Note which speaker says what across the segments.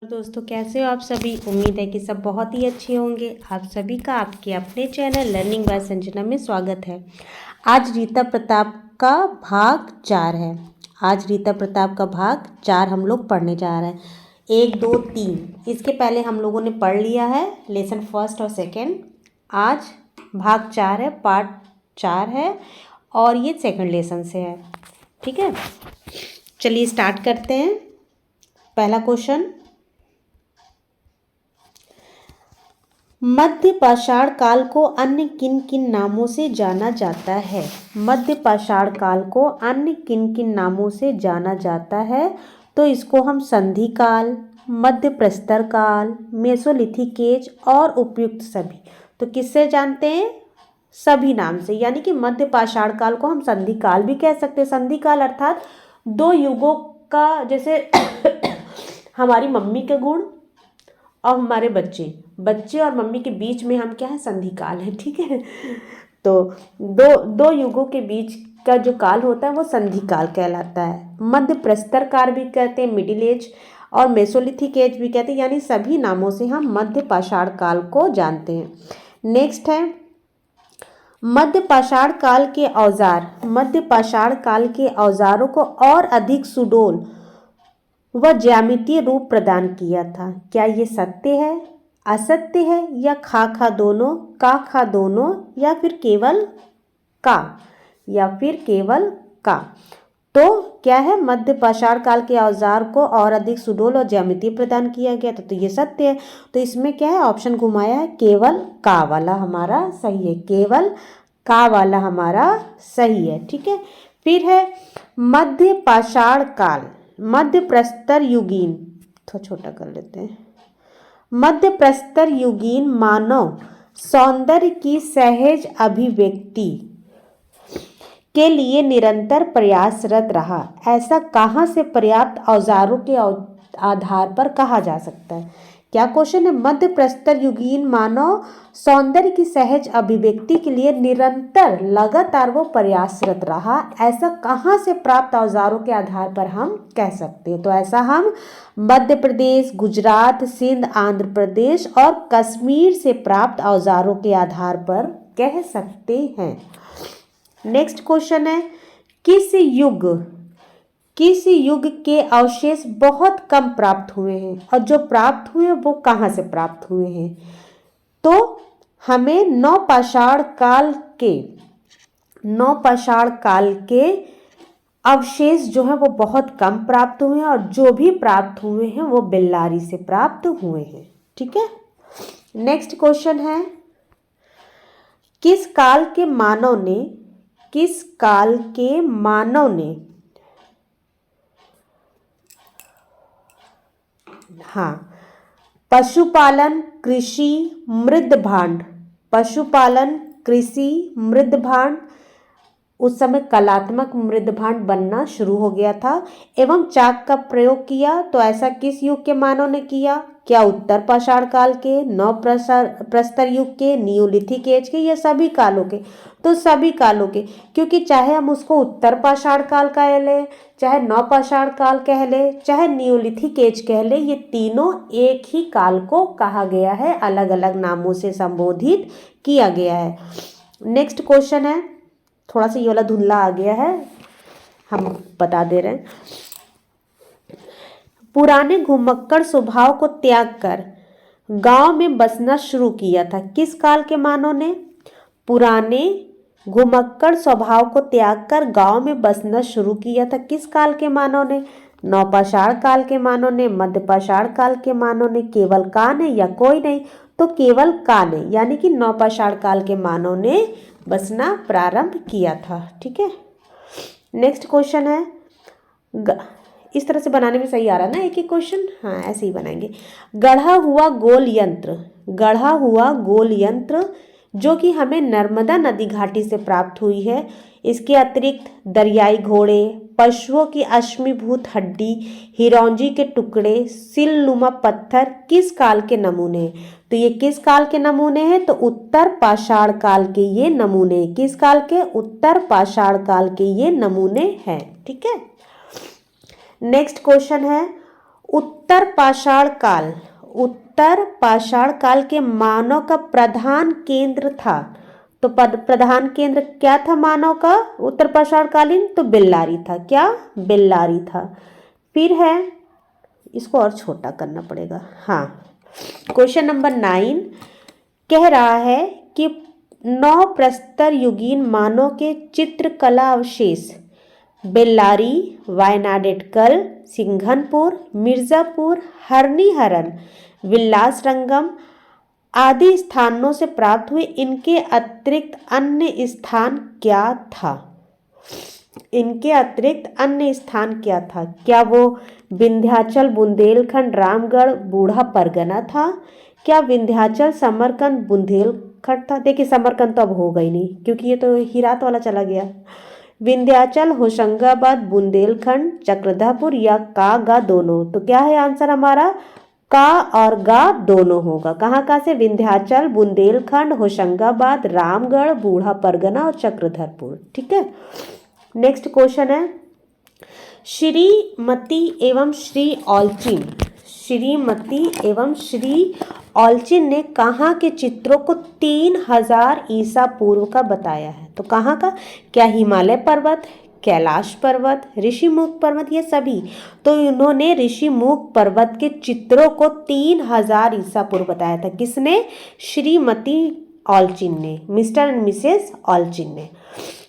Speaker 1: दोस्तों, कैसे हो आप सभी। उम्मीद है कि सब बहुत ही अच्छे होंगे। आप सभी का आपके अपने चैनल लर्निंग बाय संजना में स्वागत है। आज रीता प्रताप का भाग 4 है। आज रीता प्रताप का भाग 4 हम लोग पढ़ने जा रहे हैं। 1, 2, 3 इसके पहले हम लोगों ने पढ़ लिया है लेसन फर्स्ट और सेकेंड। आज भाग 4 है, पार्ट 4 है और ये सेकेंड लेसन से है। ठीक है, चलिए स्टार्ट करते हैं। पहला क्वेश्चन, मध्य पाषाण काल को अन्य किन किन नामों से जाना जाता है। मध्य पाषाण काल को अन्य किन किन नामों से जाना जाता है। तो इसको हम संधि काल, मध्य प्रस्तर काल, मेसोलिथिक एज और उपयुक्त सभी, तो किससे जानते हैं? सभी नाम से। यानी कि मध्य पाषाण काल को हम संधि काल भी कह सकते हैं। संधि काल अर्थात दो युगों का, जैसे हमारी मम्मी के गुण और हमारे बच्चे और मम्मी के बीच में हम क्या है, संधि काल है। ठीक है, तो दो युगों के बीच का जो काल होता है वो संधि काल कहलाता है। मध्य प्रस्तर काल भी कहते हैं, मिडिल एज, और मेसोलिथिक एज भी कहते हैं। यानी सभी नामों से हम मध्य पाषाण काल को जानते हैं। नेक्स्ट है मध्य पाषाण काल के औजार। मध्य पाषाण काल के औजारों को और अधिक सुडौल वह ज्यामितीय रूप प्रदान किया था। क्या ये सत्य है, असत्य है, या खा दोनों, का दोनों, या फिर केवल का? तो क्या है, मध्य पाषाण काल के औजार को और अधिक सुडौल और ज्यामितीय प्रदान किया गया था, तो ये सत्य है। तो इसमें क्या है, ऑप्शन घुमाया है, केवल का वाला हमारा सही है। केवल का वाला हमारा सही है। ठीक है, फिर है मध्य पाषाण काल, मध्य प्रस्तर युगीन, थोड़ा छोटा कर लेते हैं। मध्य प्रस्तर युगीन मानव सौंदर्य की सहज अभिव्यक्ति के लिए निरंतर प्रयासरत रहा। ऐसा कहाँ से पर्याप्त औजारों के आधार पर कहा जा सकता है? क्या क्वेश्चन है, मध्य प्रस्तर युगीन मानव सौंदर्य की सहज अभिव्यक्ति के लिए निरंतर लगातार वो प्रयासरत रहा। ऐसा कहाँ से प्राप्त औजारों के आधार पर हम कह सकते हैं? तो ऐसा हम मध्य प्रदेश, गुजरात, सिंध, आंध्र प्रदेश और कश्मीर से प्राप्त औजारों के आधार पर कह सकते हैं। नेक्स्ट क्वेश्चन है, किस युग के अवशेष बहुत कम प्राप्त हुए हैं, और जो प्राप्त हुए वो कहाँ से प्राप्त हुए हैं? तो हमें नवपाषाण काल के अवशेष जो है वो बहुत कम प्राप्त हुए हैं, और जो भी प्राप्त हुए हैं वो बेल्लारी से प्राप्त हुए हैं। ठीक है, नेक्स्ट क्वेश्चन है, किस काल के मानव ने पशुपालन, कृषि, मृद भांड, उस समय कलात्मक मृद भांड बनना शुरू हो गया था, एवं चाक का प्रयोग किया। तो ऐसा किस युग के मानव ने किया? क्या उत्तर पाषाण काल के, नव प्रस्तर युग के, नियोलिथिक एज के, या सभी कालों के? तो सभी कालों के, क्योंकि चाहे हम उसको उत्तर पाषाण काल कह ले, चाहे नव पाषाण काल कह ले, चाहे नियोलिथिक एज कह ले, ये तीनों एक ही काल को कहा गया है, अलग अलग नामों से संबोधित किया गया है। नेक्स्ट क्वेश्चन है, थोड़ा सा ये वाला धुंधला आ गया है, हम बता दे रहे हैं। पुराने घुमक्कड़ स्वभाव को त्याग कर गांव में बसना शुरू किया था। किस काल के मानव ने पुराने घुमक्कड़ स्वभाव को त्याग कर गांव में बसना शुरू किया था? किस काल के मानव ने? नवपाषाण काल के मानव ने, मध्य पाषाण काल के मानव ने, केवल का ने, या कोई नहीं? तो केवल का ने, यानी कि नवपाषाण काल के मानव ने बसना प्रारंभ किया था। ठीक है, नेक्स्ट क्वेश्चन है, इस तरह से बनाने में सही आ रहा है ना एक एक क्वेश्चन? हाँ, ऐसे ही बनाएंगे। गढ़ा हुआ गोल यंत्र जो कि हमें नर्मदा नदी घाटी से प्राप्त हुई है। इसके अतिरिक्त दरियाई घोड़े, पशुओं की अश्मीभूत हड्डी, हिरौंजी के टुकड़े, सिलनुमा पत्थर किस काल के नमूने हैं? तो ये किस काल के नमूने हैं? तो उत्तर पाषाण काल के ये नमूने। किस काल के? उत्तर पाषाण काल के ये नमूने हैं। ठीक है, नेक्स्ट क्वेश्चन है, उत्तर पाषाण काल, उत्तर पाषाण काल के मानव का प्रधान केंद्र था। तो प्रधान केंद्र क्या था मानव का उत्तर पाषाण कालीन? तो बेल्लारी था। क्या? बेल्लारी था। फिर है, इसको और छोटा करना पड़ेगा। हाँ, क्वेश्चन नंबर 9 कह रहा है कि 9 प्रस्तर युगीन मानव के चित्रकला अवशेष बेल्लारी, वायनाडेटकल, सिंघनपुर, मिर्जापुर, हरनीहरन, विलासरंगम आदि स्थानों से प्राप्त हुए। इनके अतिरिक्त अन्य स्थान क्या था? इनके अतिरिक्त अन्य स्थान क्या था? क्या वो विंध्याचल, बुंदेलखंड, रामगढ़, बूढ़ा परगना था? क्या विंध्याचल, समरकंद, बुंदेलखंड था? देखिए समरकंद तो अब होगा ही नहीं क्योंकि ये तो हिरात वाला चला गया। विंध्याचल, होशंगाबाद, बुंदेलखंड, चक्रधरपुर या का गा दोनों? तो क्या है आंसर हमारा? का और गा दोनों होगा। कहाँ कहाँ से? विंध्याचल, बुंदेलखंड, होशंगाबाद, रामगढ़, बूढ़ा परगना और चक्रधरपुर। ठीक है। नेक्स्ट क्वेश्चन है, श्रीमती एवं श्री ऑलचिन, श्रीमती एवं श्री ऑलचिन ने कहाँ के चित्रों को 3000 ईसा पूर्व का बताया है? तो कहाँ का? क्या हिमालय पर्वत, कैलाश पर्वत, ऋषिमुख पर्वत, ये सभी? तो इन्होंने ऋषिमुख पर्वत के चित्रों को 3000 ईसा पूर्व बताया था। किसने? श्रीमती ऑलचिन ने, मिस्टर एंड मिसेस ऑलचिन ने।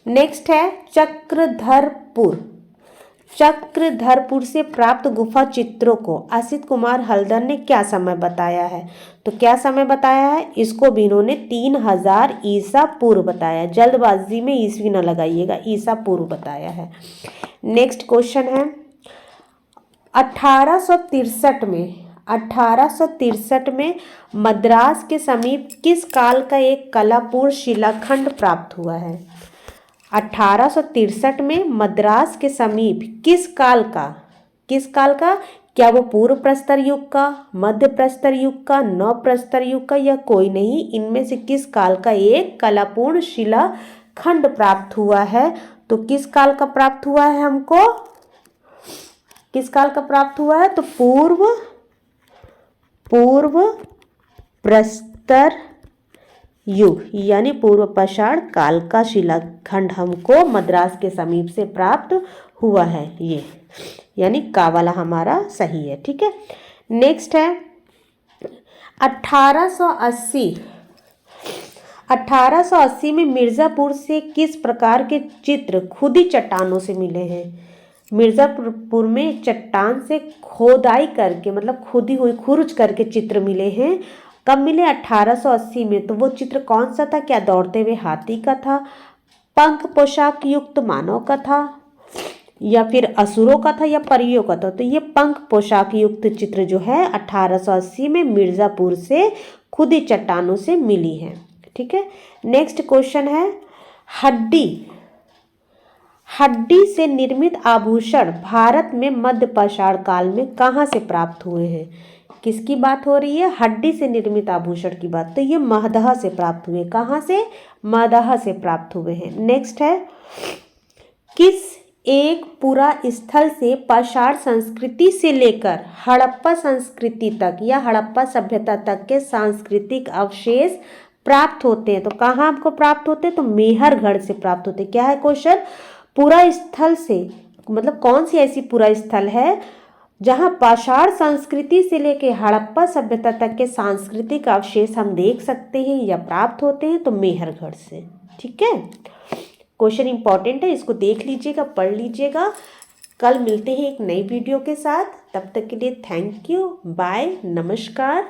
Speaker 1: नेक्स्ट है चक्रधरपुर, चक्रधरपुर से प्राप्त गुफा चित्रों को असित कुमार हल्दर ने क्या समय बताया है? तो क्या समय बताया है? इसको भी इन्होंने 3000 ईसा पूर्व बताया। जल्दबाजी में ईस्वी न लगाइएगा, ईसा पूर्व बताया है। नेक्स्ट क्वेश्चन है, 1863 में मद्रास के समीप किस काल का एक कलापूर्ण शिलाखंड प्राप्त हुआ है? 1863 में मद्रास के समीप किस काल का? क्या वो पूर्व प्रस्तर युग का, मध्य प्रस्तर युग का, नव प्रस्तर युग का या कोई नहीं? इनमें से किस काल का एक कलापूर्ण शिलाखंड प्राप्त हुआ है? तो किस काल का प्राप्त हुआ है हमको? किस काल का प्राप्त हुआ है? तो पूर्व प्रस्तर युग यानी पूर्व पाषाण काल का शिलाखंड हमको मद्रास के समीप से प्राप्त हुआ है ये, यानी का वाला हमारा सही है। ठीक है। नेक्स्ट है 1880 में मिर्जापुर से किस प्रकार के चित्र खुदी चट्टानों से मिले हैं? मिर्जापुर में चट्टान से खोदाई करके, मतलब खुदी हुई खुरुच करके चित्र मिले हैं। कब मिले? 1880 में। तो वो चित्र कौन सा था? क्या दौड़ते हुए हाथी का था, पंख पोशाक युक्त मानव का था, या फिर असुरों का था, या परियों का था? तो ये पंख पोशाक युक्त चित्र जो है 1880 में मिर्जापुर से खुदी चट्टानों से मिली है। ठीक है। नेक्स्ट क्वेश्चन है, हड्डी से निर्मित आभूषण भारत में मध्य पाषाण काल में कहाँ से प्राप्त हुए हैं? किसकी बात हो रही है? हड्डी से निर्मित आभूषण की बात। तो ये महदहा से प्राप्त हुए। कहाँ से? महदहा से प्राप्त हुए हैं। नेक्स्ट है, किस एक पुरा स्थल से पाषाण संस्कृति से लेकर हड़प्पा संस्कृति तक या हड़प्पा सभ्यता तक के सांस्कृतिक अवशेष प्राप्त होते हैं? तो कहाँ आपको प्राप्त होते हैं? तो मेहरगढ़ से प्राप्त होते हैं। क्या है क्वेश्चन? पुरा स्थल से मतलब कौन सी ऐसी पुरा स्थल है जहाँ पाषाण संस्कृति से लेकर हड़प्पा सभ्यता तक के सांस्कृतिक अवशेष हम देख सकते हैं या प्राप्त होते हैं? तो मेहरगढ़ से। ठीक है। क्वेश्चन इंपॉर्टेंट है, इसको देख लीजिएगा, पढ़ लीजिएगा। कल मिलते हैं एक नई वीडियो के साथ। तब तक के लिए थैंक यू, बाय, नमस्कार।